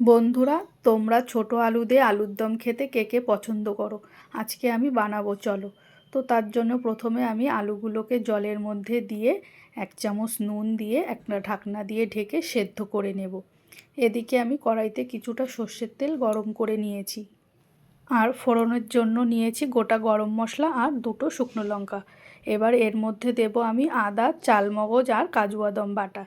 বন্ধুরা, তোমরা ছোট আলু দিয়ে আলুর দম খেতে কে কে পছন্দ করো? আজকে আমি বানাবো, চলো। তো তার জন্য প্রথমে আমি আলুগুলোকে জলের মধ্যে দিয়ে 1 চামচ নুন দিয়ে একটা ঢাকনা দিয়ে ঢেকে সেদ্ধ করে নেব। এদিকে আমি কড়াইতে কিছুটা সর্ষের তেল গরম করে নিয়েছি, আর ফোড়নের জন্য নিয়েছি গোটা গরম মশলা আর 2টো শুকনো লঙ্কা। এবার এর মধ্যে দেব আমি আদা, চালমগজ আর কাজু বাদাম বাটা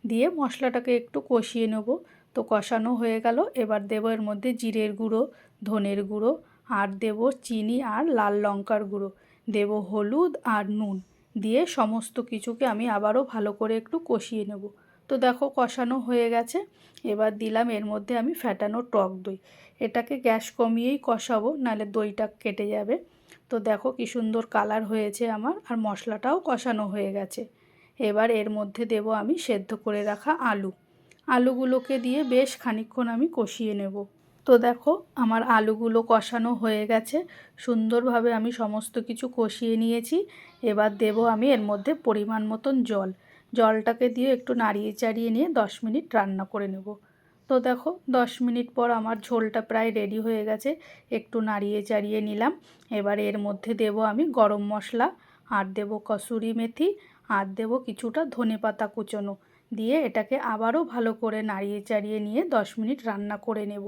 দিয়ে মশলাটাকে একটু কষিয়ে নেব। তো কষানো হয়ে গেল। এবার দেব এর মধ্যে জিরের গুঁড়ো, ধনের গুঁড়ো, আর দেব চিনি আর লাল লঙ্কার গুঁড়ো, দেব হলুদ আর নুন দিয়ে সমস্ত কিছুকে আমি আবারও ভালো করে একটু কষিয়ে নেব। তো দেখো কষানো হয়ে গেছে। এবার দিলাম এর মধ্যে আমি ফ্যাটানো টক দই। এটাকে গ্যাস কমিয়েই কষাবো, নাহলে দইটা কেটে যাবে। তো দেখো কি সুন্দর কালার হয়েছে আমার, আর মশলাটাও কষানো হয়ে গেছে। এবার এর মধ্যে দেব আমি সেদ্ধ করে রাখা আলুগুলোকে দিয়ে বেশ খানিকক্ষণ আমি কষিয়ে নেব। তো দেখো আমার আলুগুলো কষানো হয়ে গেছে, সুন্দরভাবে আমি সমস্ত কিছু কষিয়ে নিয়েছি। এবার দেব আমি এর মধ্যে পরিমাণ মতন জলটাকে দিয়ে একটু নাড়িয়ে চাড়িয়ে নিয়ে 10 মিনিট রান্না করে নেব। তো দেখো 10 মিনিট পর আমার ঝোলটা প্রায় রেডি হয়ে গেছে। একটু নাড়িয়ে চাড়িয়ে নিলাম। এবার এর মধ্যে দেব আমি গরম মশলা, আর দেব কসুরি মেথি, আর দেব কিছুটা ধনেপাতা কুচোনো দিয়ে এটাকে আবারও ভালো করে নাড়িয়ে চাড়িয়ে নিয়ে 10 মিনিট রান্না করে নেব।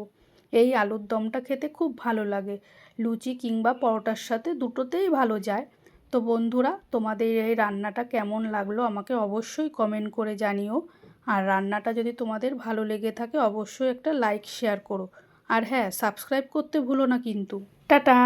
এই আলুর দমটা খেতে খুব ভালো লাগে, লুচি কিংবা পরোটার সাথে দুটোতেই ভালো যায়। তো বন্ধুরা, তোমাদের এই রান্নাটা কেমন লাগলো আমাকে অবশ্যই কমেন্ট করে জানিও। আর রান্নাটা যদি তোমাদের ভালো লেগে থাকে অবশ্যই একটা লাইক শেয়ার করো। আর হ্যাঁ, সাবস্ক্রাইব করতে ভুলো না কিন্তু। টাটা।